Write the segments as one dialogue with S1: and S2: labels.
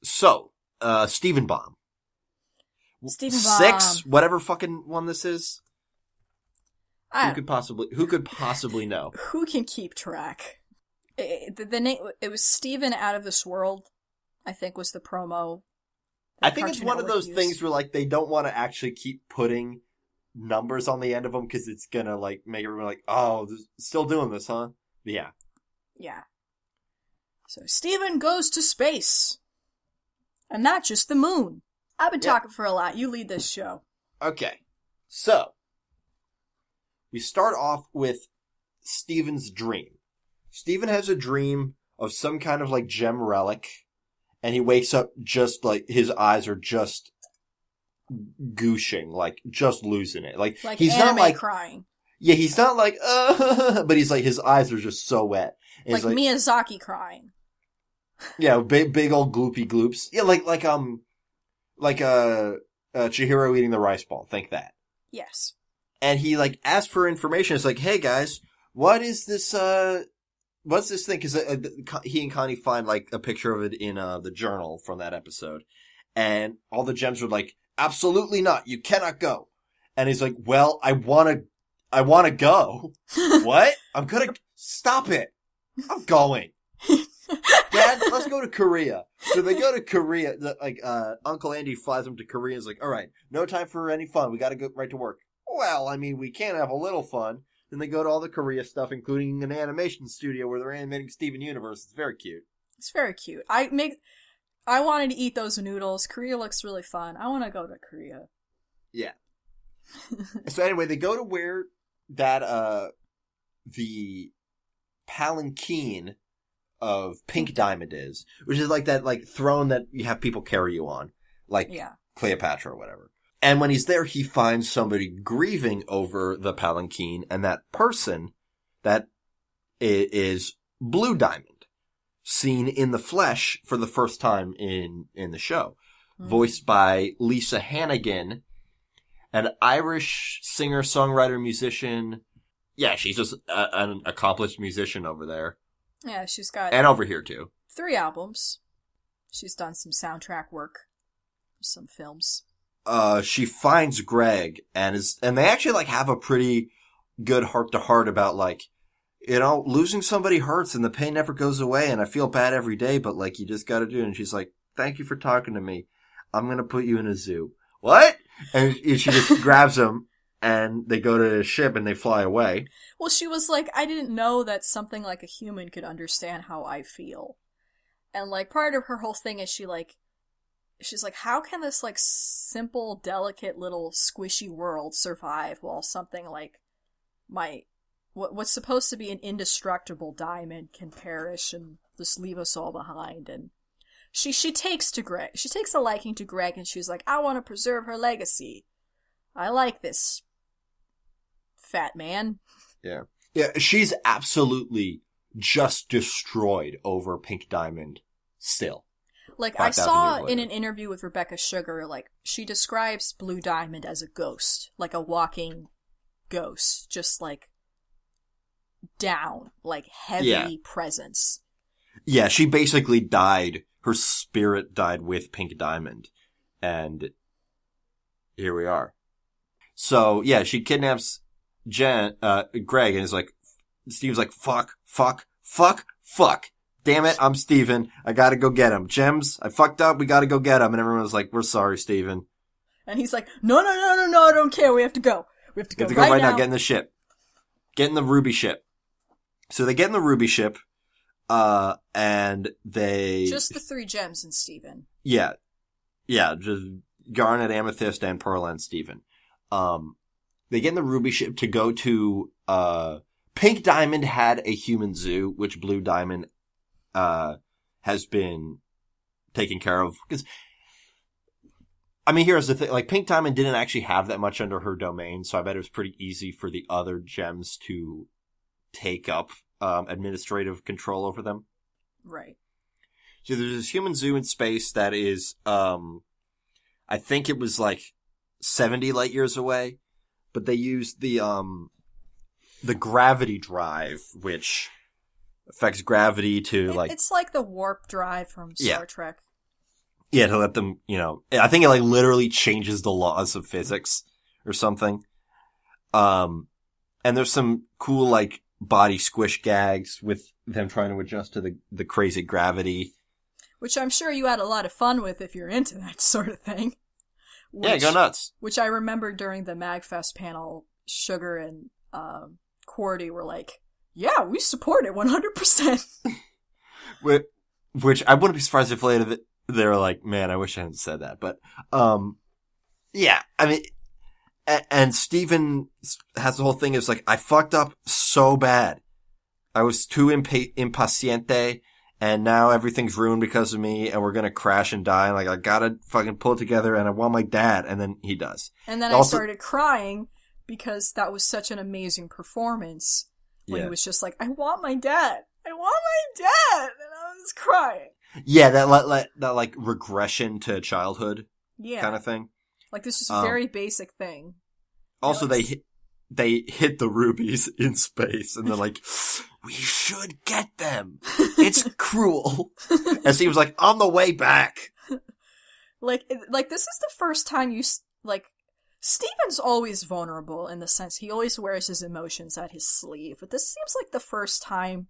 S1: So, Steven Bomb.
S2: Steven Bomb.
S1: 6, whatever fucking one this is. Who could possibly know?
S2: Who can keep track? The name, it was Steven Out of This World, I think was the promo.
S1: I think it's one of those things where, like, they don't want to actually keep putting numbers on the end of them because it's gonna, like, make everyone like, oh, still doing this, huh? Yeah.
S2: Yeah. So, Steven goes to space. And not just the moon. I've been talking for a lot. You lead this show.
S1: Okay. So, we start off with Steven's dream. Steven has a dream of some kind of, like, gem relic. And he wakes up just, like, his eyes are just gooshing, like, just losing it. Like he's
S2: anime
S1: not, like,
S2: crying.
S1: Yeah, he's not, like, but he's, like, his eyes are just so wet.
S2: Like Miyazaki crying.
S1: Yeah, big old gloopy gloops. Yeah, like Chihiro eating the rice ball. Think that.
S2: Yes.
S1: And he, like, asks for information. It's like, hey, guys, what is this, what's this thing? Because he and Connie find, like, a picture of it in the journal from that episode. And all the gems are like, absolutely not. You cannot go. And he's like, well, I want to go. What? I'm going to stop it. I'm going. Dad, let's go to Korea. So they go to Korea. Uncle Andy flies them to Korea and is like, all right, no time for any fun. We got to go right to work. Well, I mean, we can have a little fun. Then they go to all the Korea stuff, including an animation studio where they're animating Steven Universe. It's very cute.
S2: It's very cute. I wanted to eat those noodles. Korea looks really fun. I want to go to Korea.
S1: Yeah. So anyway, they go to where that, the palanquin of Pink Diamond is, which is like that, like, throne that you have people carry you on. Like Cleopatra or whatever. And when he's there, he finds somebody grieving over the palanquin, and that person, that is Blue Diamond, seen in the flesh for the first time in the show. Mm-hmm. Voiced by Lisa Hannigan, an Irish singer, songwriter, musician. Yeah, she's just an accomplished musician over there.
S2: Yeah, she's got...
S1: And over here, too.
S2: 3 albums. She's done some soundtrack work. Some films.
S1: She finds Greg and they actually, like, have a pretty good heart-to-heart about, like, you know, losing somebody hurts and the pain never goes away and I feel bad every day, but, like, you just gotta do it. And she's like, thank you for talking to me. I'm gonna put you in a zoo. What? And she just grabs him and they go to the ship and they fly away.
S2: Well, she was like, I didn't know that something like a human could understand how I feel. And, like, part of her whole thing is she's like, how can this, like, simple, delicate, little, squishy world survive while something like what's supposed to be an indestructible diamond can perish and just leave us all behind? And she takes to Greg. She takes a liking to Greg, and she's like, I want to preserve her legacy. I like this fat man.
S1: Yeah. Yeah, she's absolutely just destroyed over Pink Diamond still.
S2: Like, I saw in an interview with Rebecca Sugar, like, she describes Blue Diamond as a ghost. Like a walking ghost. Just, like, down. Like, heavy presence.
S1: Yeah, she basically died. Her spirit died with Pink Diamond. And here we are. So, yeah, she kidnaps Greg and is like, Steve's like, fuck. Damn it, I'm Steven. I gotta go get him. Gems, I fucked up. We gotta go get him. And everyone was like, we're sorry, Steven.
S2: And he's like, no, I don't care. We have to go. We have to go right now.
S1: Get in the ship. Get in the Ruby ship. So they get in the Ruby ship, and they...
S2: Just the 3 gems in Steven.
S1: Yeah. Yeah, just Garnet, Amethyst, and Pearl and Steven. They get in the Ruby ship to go to, Pink Diamond had a human zoo, which Blue Diamond has been taken care of. Because, I mean, here's the thing. Like, Pink Diamond didn't actually have that much under her domain, so I bet it was pretty easy for the other gems to take up administrative control over them.
S2: Right.
S1: So there's this human zoo in space that is, I think it was like 70 light years away, but they used the gravity drive, which affects gravity to, like...
S2: It's like the warp drive from Star Trek.
S1: Yeah, to let them, I think it like literally changes the laws of physics or something. And there's some cool like body squish gags with them trying to adjust to the crazy gravity.
S2: Which I'm sure you had a lot of fun with if you're into that sort of thing.
S1: Yeah, go nuts.
S2: Which I remember during the MagFest panel, Sugar and Cordy were like, yeah, we support it 100%.
S1: Which I wouldn't be surprised if later they were like, man, I wish I hadn't said that. But, yeah, I mean, and Steven has the whole thing is like, I fucked up so bad. I was too impaciente, and now everything's ruined because of me, and we're gonna crash and die, and like, I gotta fucking pull it together, and I want my dad, and then he does.
S2: And then I started crying, because that was such an amazing performance, when he was just like, I want my dad! I want my dad! And I was crying.
S1: Yeah, that like regression to childhood kind of thing.
S2: Like, this is a very basic thing.
S1: Also, they hit the rubies in space, and they're like, we should get them. It's cruel. And Steve was like, on the way back.
S2: Like this is the first time Steven's always vulnerable in the sense he always wears his emotions at his sleeve, but this seems like the first time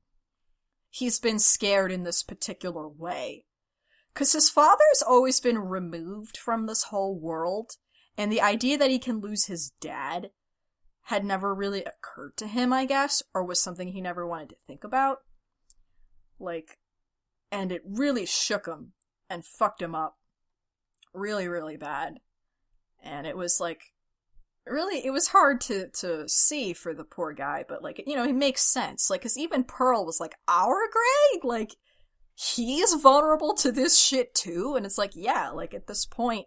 S2: he's been scared in this particular way. Because his father's always been removed from this whole world, and the idea that he can lose his dad had never really occurred to him, I guess, or was something he never wanted to think about. And it really shook him and fucked him up really, really bad. And it was really, it was hard to see for the poor guy, but it makes sense. Cause even Pearl was like, our Greg? He's vulnerable to this shit too? And it's at this point,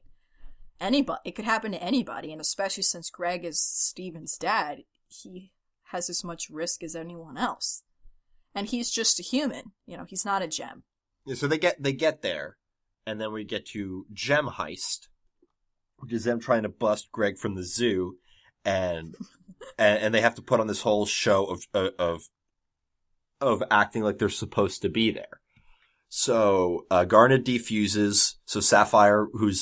S2: it could happen to anybody, and especially since Greg is Steven's dad, he has as much risk as anyone else. And he's just a human, he's not a gem.
S1: Yeah, so they get there, and then we get to Gem Heist, which is them trying to bust Greg from the zoo, and they have to put on this whole show of acting like they're supposed to be there. So Garnet defuses, so Sapphire, who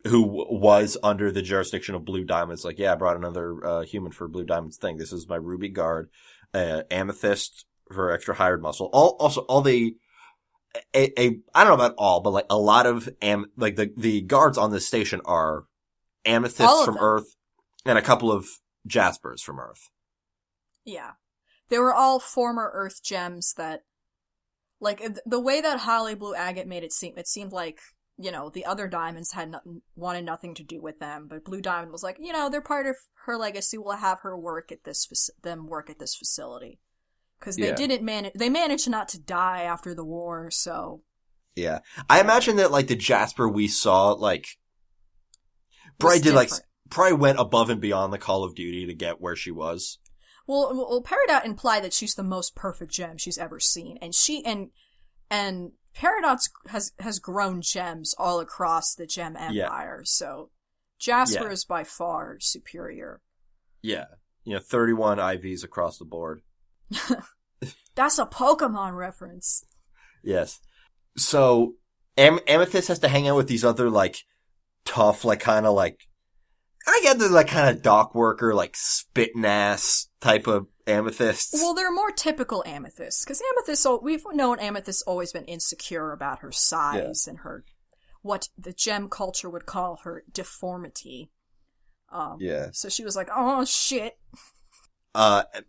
S1: was under the jurisdiction of Blue Diamond's like, yeah, I brought another human for Blue Diamond's thing. This is my Ruby guard, Amethyst for extra hired muscle. I don't know about all, but a lot of the guards on this station are Amethysts from Earth and a couple of Jaspers from Earth. Yeah.
S2: They were all former Earth gems that, the way that Holly Blue Agate made it seemed like, the other diamonds wanted nothing to do with them, but Blue Diamond was like, they're part of her legacy, we'll have her work at this facility. Because they managed not to die after the war, so.
S1: Yeah. I imagine that, the Jasper we saw, probably went above and beyond the Call of Duty to get where she was.
S2: Well, Peridot implied that she's the most perfect gem she's ever seen, and Peridot has grown gems all across the gem empire, so Jasper is by far superior.
S1: Yeah. 31 IVs across the board.
S2: That's a Pokemon reference.
S1: Yes. So, Amethyst has to hang out with these other, tough, I get they're kind of dock worker, spitting ass type of amethysts.
S2: Well, they're more typical amethysts, because we've known Amethyst's always been insecure about her size and her, what the gem culture would call her deformity. So she was like, oh shit.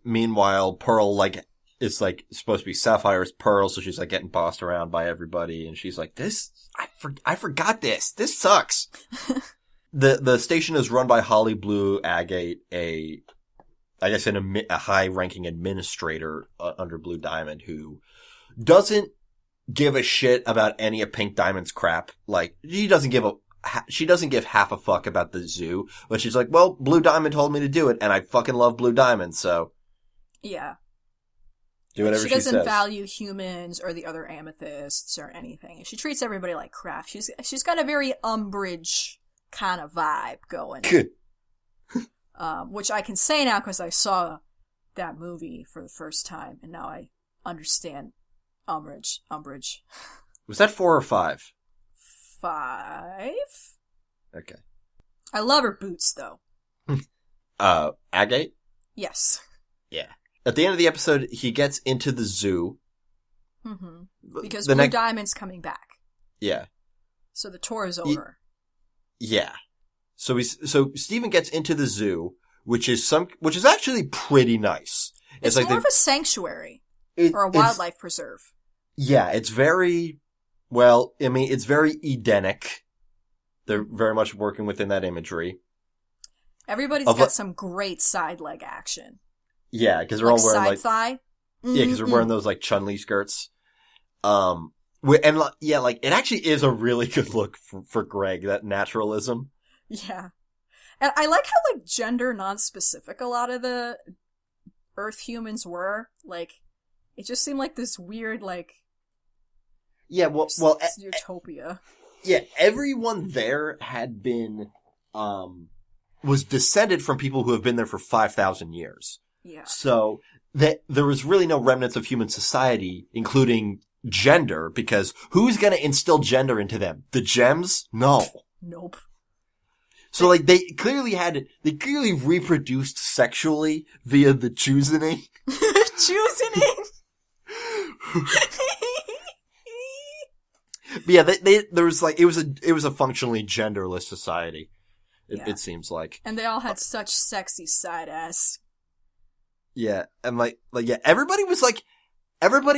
S1: Meanwhile, Pearl, is supposed to be Sapphire's Pearl, so she's getting bossed around by everybody, and she's like, I forgot this. This sucks. The station is run by Holly Blue Agate, a high-ranking administrator under Blue Diamond who doesn't give a shit about any of Pink Diamond's crap. She doesn't give half a fuck about the zoo, but she's like, well, Blue Diamond told me to do it, and I fucking love Blue Diamond, so.
S2: Yeah.
S1: Do whatever she says.
S2: She doesn't value humans or the other amethysts or anything. She treats everybody like crap. She's got a very Umbridge kind of vibe going.
S1: Good.
S2: Which I can say now because I saw that movie for the first time, and now I understand Umbridge.
S1: Was that 4 or 5?
S2: 5.
S1: Okay.
S2: I love her boots, though.
S1: Agate?
S2: Yes.
S1: Yeah. At the end of the episode, he gets into the zoo.
S2: Mm-hmm. Because Blue Diamond's coming back.
S1: Yeah.
S2: So the tour is over.
S1: Yeah. So Steven gets into the zoo, which is actually pretty nice.
S2: It's like more of a sanctuary. Or a wildlife preserve.
S1: Yeah, it's very, it's very Edenic. They're very much working within that imagery.
S2: Everybody's got some great side leg action.
S1: Yeah, because they're all wearing
S2: side thigh.
S1: Mm-hmm. Yeah, because they're wearing those Chun-Li skirts. It actually is a really good look for Greg, that naturalism. Yeah.
S2: And I like how, gender non-specific a lot of the Earth humans were. It just seemed like this weird, utopia.
S1: Yeah, everyone there had been, was descended from people who have been there for 5,000 years.
S2: Yeah.
S1: So, there was really no remnants of human society, including gender, because who's gonna instill gender into them? The gems? No.
S2: Nope.
S1: So, they clearly reproduced sexually via the choosening.
S2: Choosening?
S1: But yeah, there was it was a functionally genderless society. It seems like.
S2: And they all had such sexy side ass.
S1: Yeah, and everybody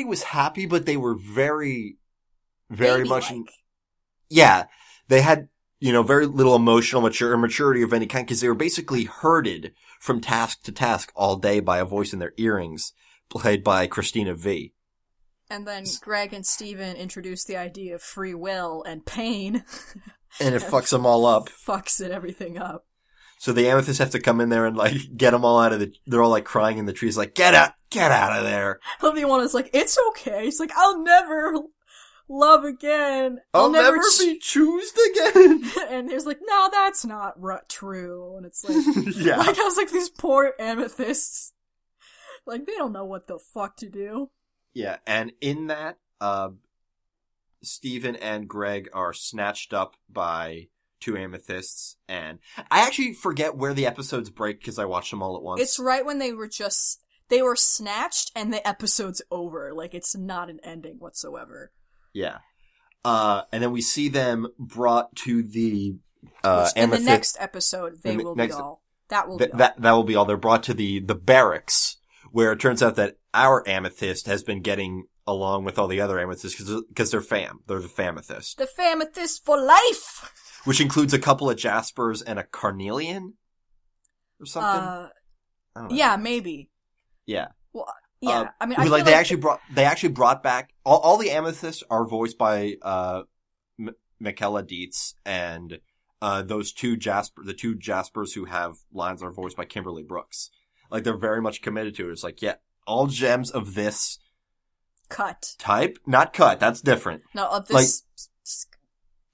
S1: was happy, but they were very, very much. Yeah, they had very little emotional maturity of any kind, because they were basically herded from task to task all day by a voice in their earrings, played by Christina V.
S2: And then Greg and Steven introduced the idea of free will and pain.
S1: And it fucks them all up.
S2: Fucks everything up.
S1: So the amethysts have to come in there and get them all out of they're all crying in the trees get out of there.
S2: Obi-Wan is it's okay. He's I'll never love again.
S1: I'll never be choosed again.
S2: And he's no, that's not true. And it's
S1: yeah.
S2: I was these poor amethysts. They don't know what the fuck to do.
S1: Yeah, and in that, Steven and Greg are snatched up by two amethysts, and I actually forget where the episodes break because I watched them all at once.
S2: It's right when they were snatched and the episode's over. It's not an ending whatsoever.
S1: Yeah. And then we see them brought to the amethyst.
S2: In the next episode, that will be all.
S1: That will be all. They're brought to the barracks, where it turns out that our amethyst has been getting along with all the other amethysts because they're fam. They're the famethyst.
S2: The famethyst for life!
S1: Which includes a couple of Jaspers and a Carnelian? Or something?
S2: Yeah, maybe.
S1: Yeah.
S2: Well, yeah.
S1: They actually brought back all the amethysts are voiced by Michaela Dietz, and the two Jaspers who have lines are voiced by Kimberly Brooks. They're very much committed to it. It's all gems of this type, not cut. That's different.
S2: No, of this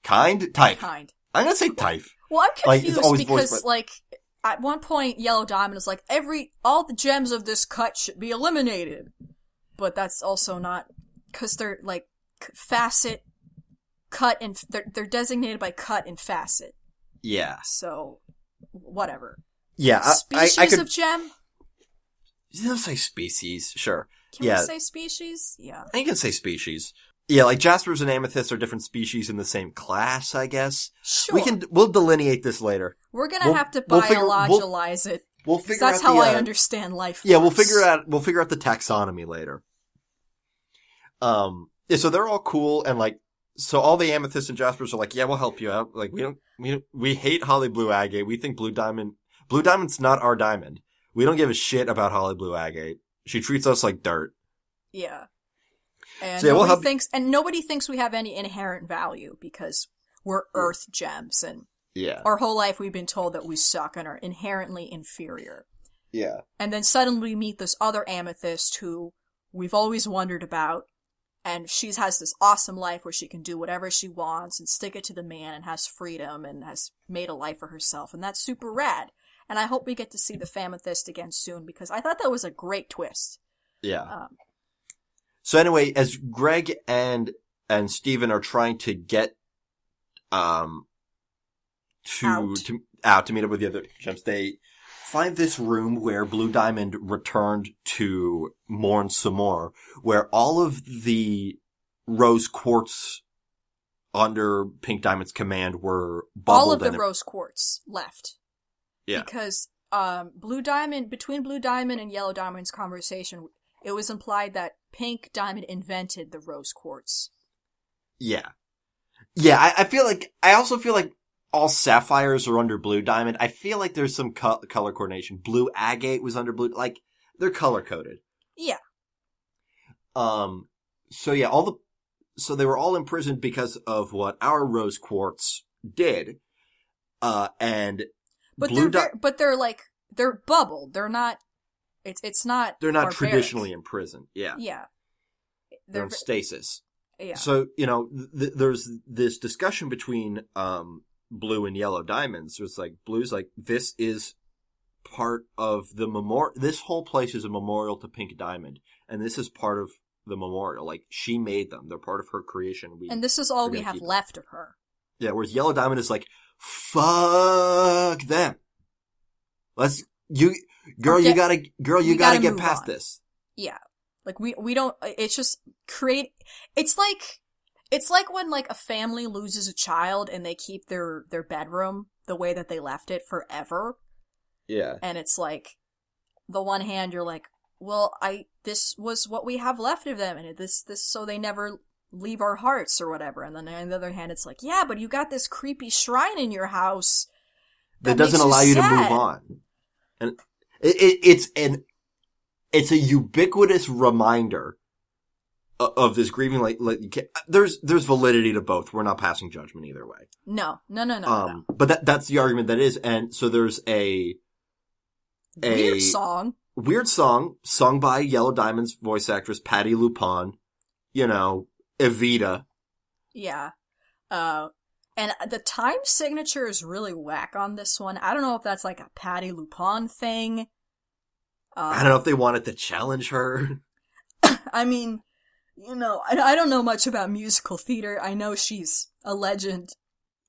S1: type.
S2: Kind.
S1: I'm gonna say type.
S2: Well, I'm confused because at one point Yellow Diamond is all the gems of this cut should be eliminated, but that's also not, because they're facet, cut, and they're designated by cut and facet.
S1: Yeah.
S2: So whatever.
S1: Yeah.
S2: Species of gem.
S1: Let's say species, sure.
S2: Can we say species? Yeah.
S1: You can say species. Yeah, Jaspers and amethysts are different species in the same class, I guess.
S2: Sure.
S1: We'll delineate this later.
S2: We're gonna have to biologize it.
S1: We'll figure out
S2: that's how I understand life.
S1: Yeah, we'll figure out the taxonomy later. Yeah, so they're all cool, and so all the amethysts and Jaspers are yeah, we'll help you out. We hate Holly Blue Agate. We think Blue Diamond's not our diamond. We don't give a shit about Holly Blue Agate. She treats us like dirt.
S2: Yeah. And
S1: so
S2: nobody thinks we have any inherent value because we're earth gems, and our whole life we've been told that we suck and are inherently inferior.
S1: Yeah.
S2: And then suddenly we meet this other amethyst who we've always wondered about, and she has this awesome life where she can do whatever she wants and stick it to the man and has freedom and has made a life for herself, and that's super rad. And I hope we get to see the famethyst again soon, because I thought that was a great twist.
S1: Yeah. So anyway, as Greg and Steven are trying to get to meet up with the other gems. They find this room where Blue Diamond returned to mourn some more, where all of the rose quartz under Pink Diamond's command were bubbled.
S2: All of the rose quartz left.
S1: Yeah.
S2: Because between Blue Diamond and Yellow Diamond's conversation, it was implied that Pink Diamond invented the rose quartz.
S1: Yeah. Yeah, I also feel like all sapphires are under Blue Diamond. I feel like there's some color coordination. Blue agate was under blue, like, they're color coded.
S2: Yeah.
S1: So yeah, so they were all imprisoned because of what our rose quartz did. But
S2: they're bubbled. They're not, it's not
S1: They're not
S2: barbaric.
S1: Traditionally imprisoned. Yeah.
S2: Yeah.
S1: They're in stasis.
S2: Yeah.
S1: So, there's this discussion between, Blue and Yellow Diamonds. It's like, Blue's like, this is part of the memorial. This whole place is a memorial to Pink Diamond. And this is part of the memorial. Like, she made them. They're part of her creation.
S2: And this is all we have left of her.
S1: Yeah, whereas Yellow Diamond is like, fuck them. You gotta get past this.
S2: Yeah. Like, we don't, it's just it's like when, like, a family loses a child and they keep their bedroom the way that they left it forever.
S1: Yeah.
S2: And it's like, the one hand you're like, well, this was what we have left of them, and this so they never leave our hearts or whatever. And then on the other hand, it's like, yeah, but you got this creepy shrine in your house
S1: that doesn't allow you to move on. And it's a ubiquitous reminder of this grieving. Like there's validity to both. We're not passing judgment either way.
S2: No.
S1: But that's the argument that is. And so there's a weird song sung by Yellow Diamond's voice actress Patti LuPone. Evita.
S2: Yeah. And the time signature is really whack on this one. I don't know if that's like a Patti LuPone thing.
S1: I don't know if they wanted to challenge her.
S2: I mean, I don't know much about musical theater. I know she's a legend.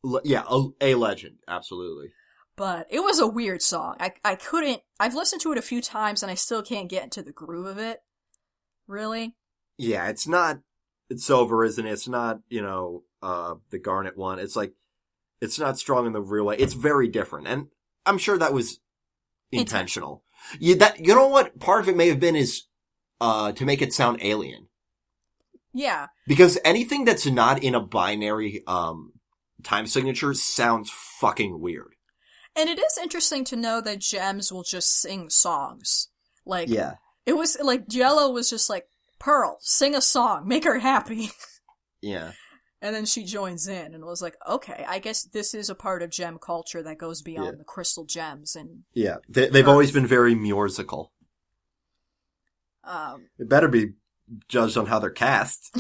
S1: A legend, absolutely.
S2: But it was a weird song. I've listened to it a few times and I still can't get into the groove of it. Really?
S1: Yeah, it's over, isn't it? It's not, the Garnet one. It's like, it's not strong in the real way. It's very different. And I'm sure that was intentional. You know what part of it may have been is, to make it sound alien.
S2: Yeah.
S1: Because anything that's not in a binary, time signature sounds fucking weird.
S2: And it is interesting to know that gems will just sing songs. Like,
S1: yeah.
S2: It was like, Jello was just like, Pearl, sing a song, make her happy.
S1: Yeah.
S2: And then she joins in and was like, okay, I guess this is a part of gem culture that goes beyond the crystal gems. And
S1: yeah, they've always been very musical. It better be judged on how they're cast.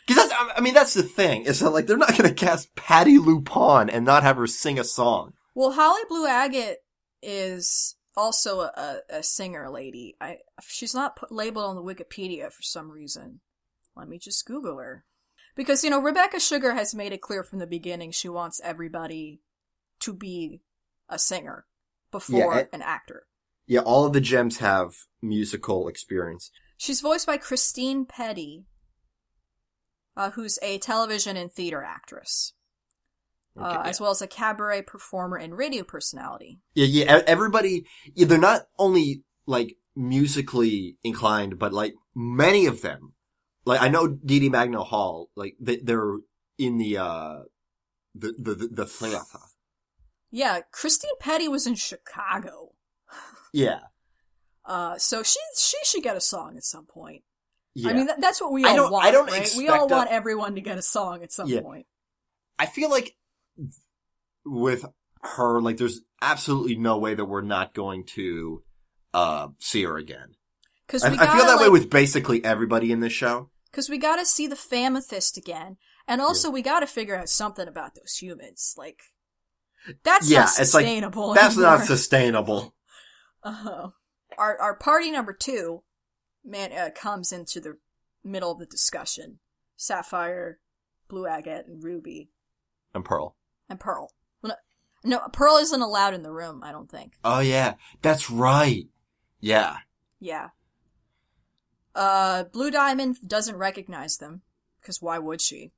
S1: Because that's the thing. It's not like they're not going to cast Patti LuPone and not have her sing a song.
S2: Well, Holly Blue Agate is also a singer lady. She's not labeled on the Wikipedia for some reason. Let me just Google her. Because, Rebecca Sugar has made it clear from the beginning she wants everybody to be a singer before an actor.
S1: Yeah, all of the gems have musical experience.
S2: She's voiced by Christine Petty, who's a television and theater actress. As well as a cabaret performer and radio personality.
S1: Yeah, everybody, they're not only, like, musically inclined, but, like, many of them, like, I know Dee Dee Magno Hall, like, they're in the theater.
S2: Yeah, Christine Petty was in Chicago.
S1: Yeah.
S2: So she should get a song at some point.
S1: Yeah.
S2: I mean, that's what we all want, right? We all want everyone to get a song at some point. I
S1: feel like with her, like, there's absolutely no way that we're not going to see her again. I feel that way with basically everybody in this show.
S2: Because we gotta see the Famethyst again. And also we gotta figure out something about those humans. Like, that's not sustainable
S1: anymore. That's not sustainable.
S2: Our party number 2 comes into the middle of the discussion. Sapphire, Blue Agate, and Ruby.
S1: And Pearl.
S2: And Pearl. No, Pearl isn't allowed in the room, I don't think.
S1: Oh, yeah. That's right. Yeah.
S2: Yeah. Blue Diamond doesn't recognize them, because why would she?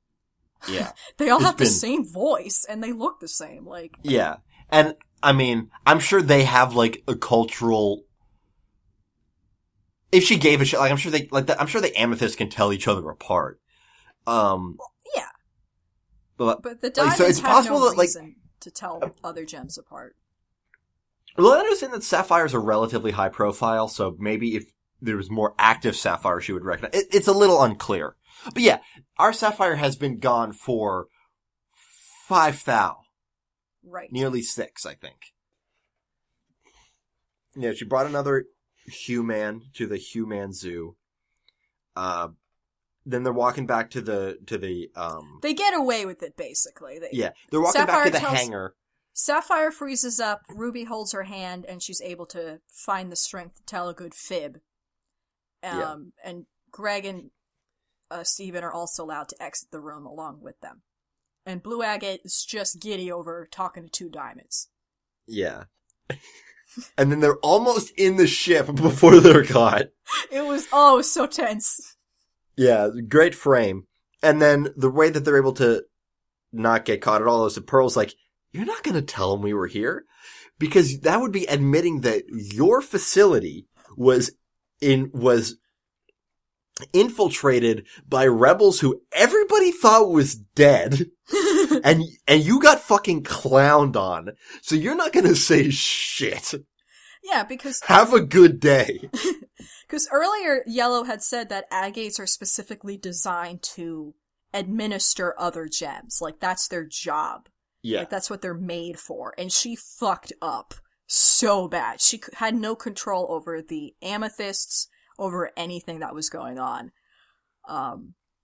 S1: Yeah.
S2: They all have the same voice, and they look the same, like...
S1: Yeah. And, I mean, I'm sure they have, like, a cultural... If she gave a shit, like, I'm sure the amethysts can tell each other apart.
S2: Well, yeah. But the diamonds
S1: so it's
S2: have
S1: possible
S2: no
S1: that, like,
S2: reason to tell other gems apart.
S1: Well, I understand that sapphires are relatively high profile, so maybe if there was more active sapphire, she would recognize. It's a little unclear. But yeah, our sapphire has been gone for 5 thou.
S2: Right.
S1: Nearly 6, I think. Yeah, she brought another human to the human zoo. Then they're walking back to the
S2: They get away with it, basically.
S1: They're walking
S2: Sapphire
S1: back to the hangar.
S2: Sapphire freezes up, Ruby holds her hand, and she's able to find the strength to tell a good fib. And Greg and Steven are also allowed to exit the room along with them. And Blue Agate is just giddy over talking to 2 diamonds.
S1: Yeah. And then they're almost in the ship before they're caught.
S2: It was, so tense.
S1: Yeah, great frame. And then the way that they're able to not get caught at all is that Pearl's like, you're not going to tell them we were here? Because that would be admitting that your facility was infiltrated by rebels who everybody thought was dead. and you got fucking clowned on. So you're not going to say shit.
S2: Yeah, because...
S1: Have a good day.
S2: Because earlier, Yellow had said that agates are specifically designed to administer other gems. Like, that's their job.
S1: Yeah.
S2: Like, that's what they're made for. And she fucked up so bad. She had no control over the amethysts, over anything that was going on.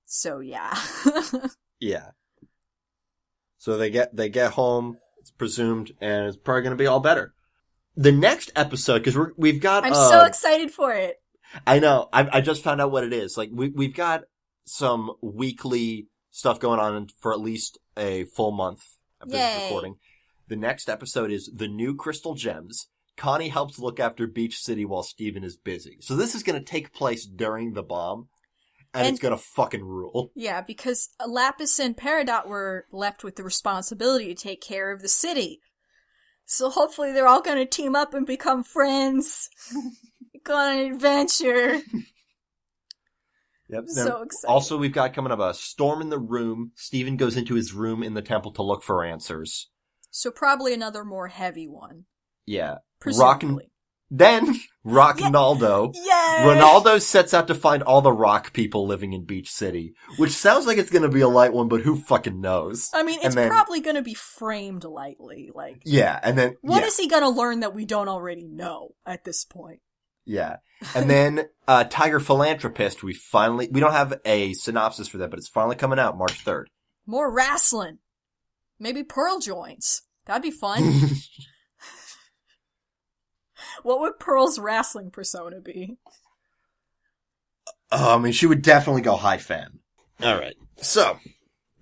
S2: So, yeah.
S1: Yeah. So they get home, it's presumed, and it's probably going to be all better. The next episode, because we've got...
S2: I'm so excited for it.
S1: I know. I just found out what it is. Like, we've got some weekly stuff going on for at least a full month of this recording. The next episode is The New Crystal Gems. Connie helps look after Beach City while Steven is busy. So this is going to take place during the bomb, and it's going to fucking rule.
S2: Yeah, because Lapis and Peridot were left with the responsibility to take care of the city. So hopefully they're all going to team up and become friends. Go on an adventure.
S1: Yep.
S2: So excited.
S1: Also, we've got coming up a storm in the room. Steven goes into his room in the temple to look for answers.
S2: So probably another more heavy one.
S1: Yeah.
S2: Presumably.
S1: Ronaldo.
S2: Yay!
S1: Ronaldo sets out to find all the rock people living in Beach City, which sounds like it's going to be a light one, but who fucking knows?
S2: I mean, it's probably going to be framed lightly. Like,
S1: yeah, and then
S2: what is he going to learn that we don't already know at this point?
S1: Yeah, and then Tiger Philanthropist. We don't have a synopsis for that, but it's finally coming out March 3rd.
S2: More wrestling. Maybe Pearl joins. That'd be fun. What would Pearl's wrestling persona be?
S1: I mean, she would definitely go high fan. Alright. So,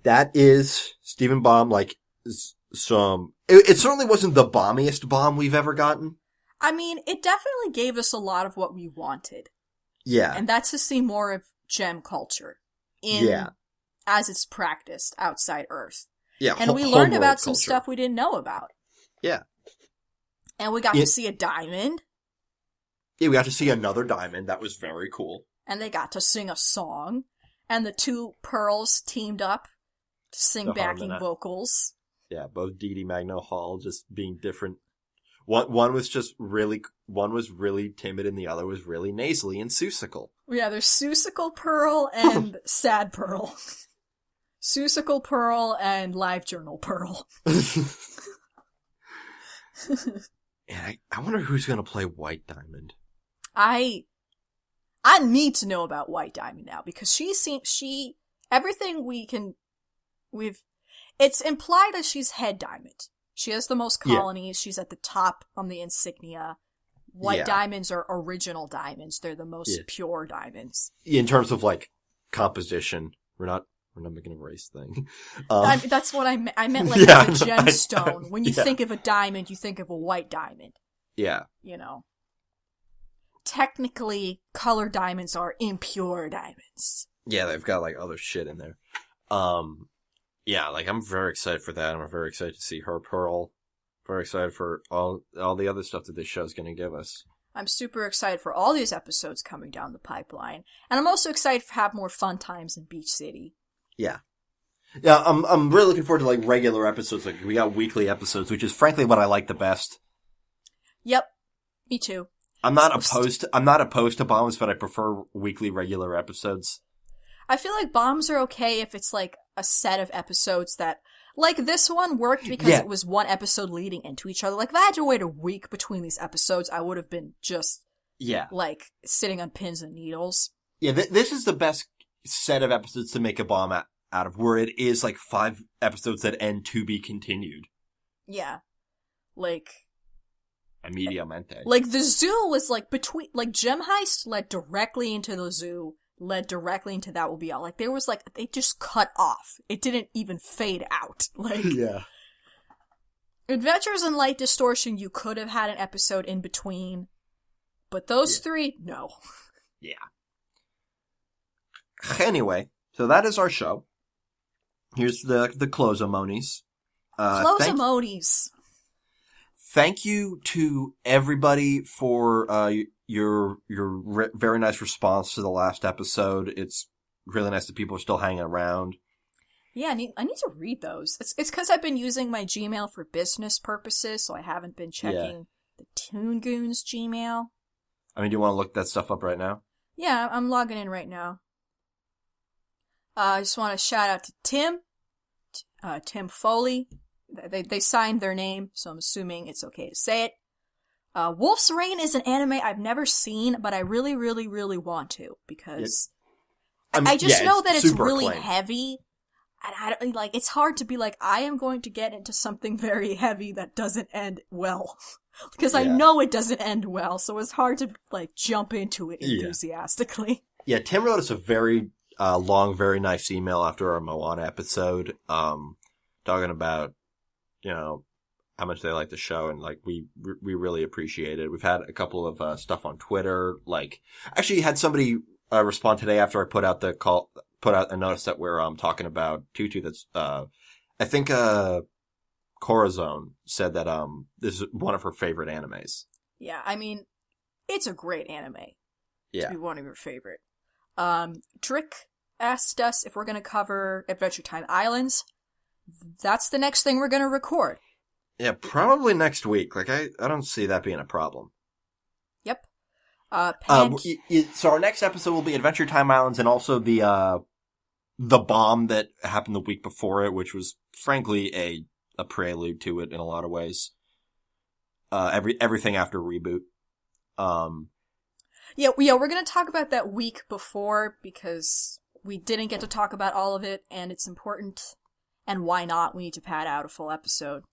S1: that is Stephen Bomb, like, it certainly wasn't the bombiest bomb we've ever gotten.
S2: I mean, it definitely gave us a lot of what we wanted.
S1: Yeah.
S2: And that's to see more of gem culture as it's practiced outside Earth.
S1: Yeah.
S2: And we learned about some stuff we didn't know about.
S1: Yeah.
S2: And we got to see a diamond.
S1: Yeah, we got to see another diamond. That was very cool.
S2: And they got to sing a song. And the 2 pearls teamed up to sing backing vocals.
S1: Yeah, both Dee Dee Magno Hall just being different. One was really timid and the other was really nasally and susical.
S2: Yeah, there's Susical Pearl and Sad Pearl. Susical Pearl and Live Journal Pearl.
S1: And I wonder who's going to play White Diamond.
S2: I need to know about White Diamond now because everything it's implied that she's head diamond. She has the most colonies. Yeah. She's at the top on the insignia. White diamonds are original diamonds. They're the most pure diamonds.
S1: In terms of like composition, we're We're not making a race thing.
S2: That's what I meant. I meant like
S1: Yeah,
S2: as a gemstone. When you
S1: yeah.
S2: think of a diamond, you think of a white diamond.
S1: Yeah.
S2: You know. Technically, color diamonds are impure diamonds.
S1: Yeah, they've got like other shit in there. Yeah, like I'm very excited for that. I'm very excited to see her Pearl. Very excited for all the other stuff that this show's going to give us.
S2: I'm super excited for all these episodes coming down the pipeline, and I'm also excited to have more fun times in Beach City.
S1: Yeah. Yeah, I'm really looking forward to like regular episodes. Like we got weekly episodes, which is frankly what I like the best.
S2: Yep, me too.
S1: I'm not opposed to bombs, but I prefer weekly regular episodes.
S2: I feel like bombs are okay if it's like a set of episodes that, like this one worked because it was one episode leading into each other. Like if I had to wait a week between these episodes, I would have been just like sitting on pins and needles. Yeah,
S1: this is the best set of episodes to make a bomb out of, where it is like 5 episodes that end to be continued.
S2: Yeah, like
S1: immediatamente.
S2: Like the zoo was like between, like Gem Heist led directly into the zoo. Led directly into That Will Be All. Like, there was, like, they just cut off. It didn't even fade out. Like,
S1: yeah.
S2: Adventures in Light Distortion, you could have had an episode in between. But those 3, no.
S1: Yeah. Anyway, so that is our show. Here's the close-a-monies.
S2: Close-a-monies.
S1: Thank you to everybody for your very nice response to the last episode. It's really nice that people are still hanging around.
S2: Yeah, I need to read those. It's because I've been using my Gmail for business purposes, so I haven't been checking the Toon Goons Gmail.
S1: I mean, do you want to look that stuff up right now?
S2: Yeah, I'm logging in right now. I just want to shout out to Tim Foley. They signed their name, so I'm assuming it's okay to say it. Wolf's Rain is an anime I've never seen, but I really, really, really want to, because I just know that it's really heavy, and I don't, like, it's hard to be like, I am going to get into something very heavy that doesn't end well. Because I know it doesn't end well, so it's hard to, like, jump into it enthusiastically.
S1: Yeah, Tim wrote us a very long, very nice email after our Moana episode, talking about, you know, how much they like the show, and like we really appreciate it. We've had a couple of stuff on Twitter. Like, actually had somebody respond today after I put out a notice that we're talking about Tutu. That's I think Corazon said that this is one of her favorite animes.
S2: Yeah, I mean, it's a great anime.
S1: Yeah,
S2: to be one of your favorite. Trick asked us if we're going to cover Adventure Time Islands. That's the next thing we're going to record.
S1: Yeah, probably next week. Like, I don't see that being a problem.
S2: Yep.
S1: So our next episode will be Adventure Time Islands, and also the bomb that happened the week before it, which was frankly a prelude to it in a lot of ways. Everything after reboot.
S2: Yeah, we're gonna talk about that week before, because we didn't get to talk about all of it, and it's important. And why not? We need to pad out a full episode.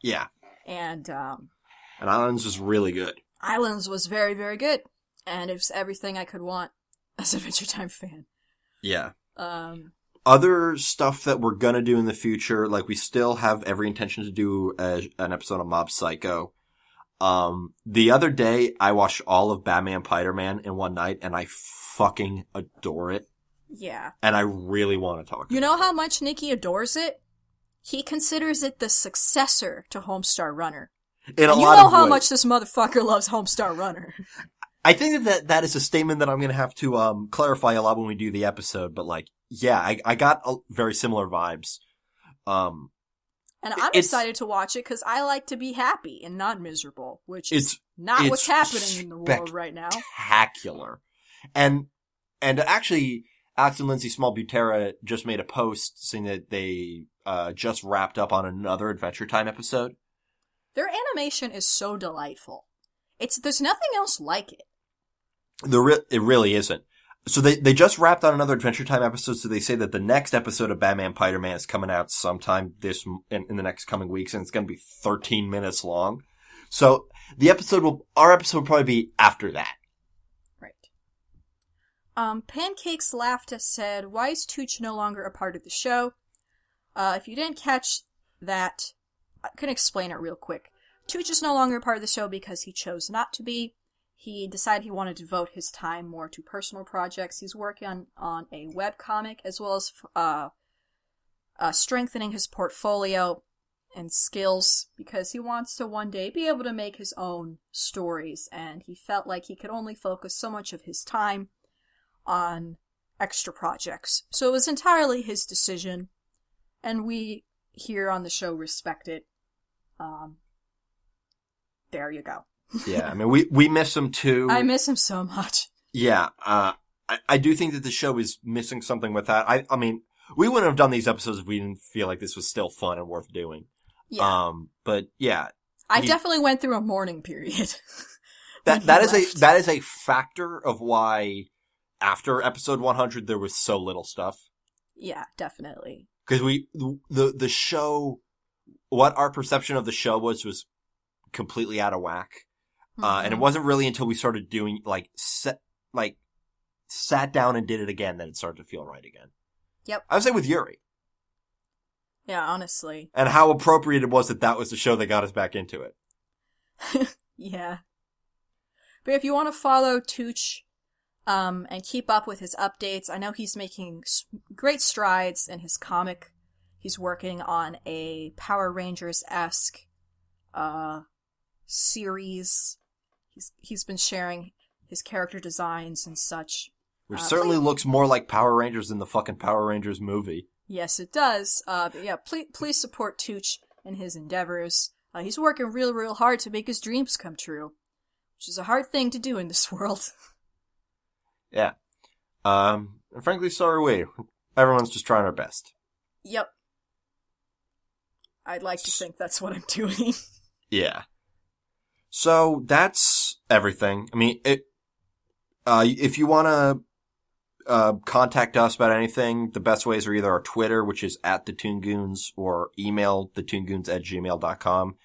S1: Yeah.
S2: And
S1: Islands was really good.
S2: Islands was very, very good. And it was everything I could want as an Adventure Time fan.
S1: Yeah. Other stuff that we're gonna do in the future, like we still have every intention to do an episode of Mob Psycho. The other day, I watched all of Batman Spider-Man in one night, and I fucking adore it.
S2: Yeah.
S1: And I really want to talk about it.
S2: You know how much Nikki adores it? He considers it the successor to Homestar Runner. And you know how much this motherfucker loves Homestar Runner.
S1: I think that is a statement that I'm going to have to clarify a lot when we do the episode, but like, yeah, I got very similar vibes.
S2: And I'm excited to watch it because I like to be happy and not miserable, which is not what's happening in the world right now.
S1: Spectacular. And actually, Alex and Lindsay Small-Butera just made a post saying that they just wrapped up on another Adventure Time episode.
S2: Their animation is so delightful. There's nothing else like it.
S1: It really isn't. So they just wrapped on another Adventure Time episode, so they say that the next episode of Batman Spider-Man is coming out sometime in the next coming weeks, and it's going to be 13 minutes long. So our episode will probably be after that.
S2: Right. Pancakes laughed and said, "Why is Tooch no longer a part of the show?" If you didn't catch that, I can explain it real quick. Tooch is no longer a part of the show because he chose not to be. He decided he wanted to devote his time more to personal projects. He's working on a webcomic as well as strengthening his portfolio and skills because he wants to one day be able to make his own stories, and he felt like he could only focus so much of his time on extra projects. So it was entirely his decision, and we here on the show respect it. There you go.
S1: Yeah, I mean, we miss him too.
S2: I miss him so much.
S1: Yeah, I do think that the show is missing something with that. I mean, we wouldn't have done these episodes if we didn't feel like this was still fun and worth doing.
S2: Yeah.
S1: But yeah.
S2: I definitely went through a mourning period.
S1: that is a factor of why after episode 100 there was so little stuff.
S2: Yeah, definitely.
S1: Because the show, what our perception of the show was completely out of whack. And it wasn't really until we started doing, sat down and did it again that it started to feel right again.
S2: Yep.
S1: I would say with Yuri.
S2: Yeah, honestly.
S1: And how appropriate it was that was the show that got us back into it.
S2: Yeah. But if you want to follow Tooch, and keep up with his updates, I know he's making great strides in his comic. He's working on a Power Rangers-esque, series. He's been sharing his character designs and such.
S1: Which certainly looks more like Power Rangers than the fucking Power Rangers movie.
S2: Yes, it does. But yeah, please support Tooch in his endeavors. He's working real hard to make his dreams come true, which is a hard thing to do in this world.
S1: Yeah. And frankly, so are we. Everyone's just trying our best.
S2: Yep. I'd like to think that's what I'm doing.
S1: Yeah. So that's everything. I mean, if you want to contact us about anything, the best ways are either our Twitter, which is at the Toon Goons, or email thetoongoons@gmail.com,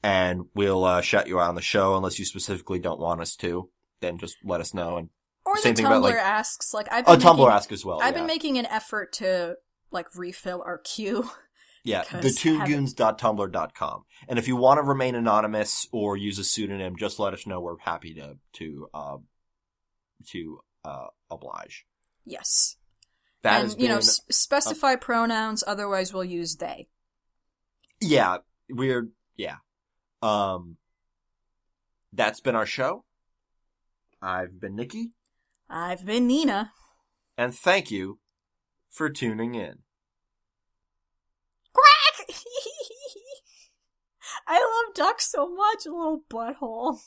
S1: and we'll shout you out on the show unless you specifically don't want us to. Then just let us know. And
S2: or
S1: same
S2: the
S1: thing
S2: Tumblr
S1: about,
S2: asks, I've been
S1: Tumblr asks as well.
S2: I've been making an effort to refill our queue.
S1: Yeah, thetoongoons.tumblr.com. And if you want to remain anonymous or use a pseudonym, just let us know. We're happy to oblige.
S2: Yes.
S1: That has been,
S2: specify pronouns, otherwise we'll use they.
S1: Yeah, that's been our show. I've been Nikki.
S2: I've been Nina.
S1: And thank you for tuning in.
S2: Quack! I love ducks so much, a little butthole.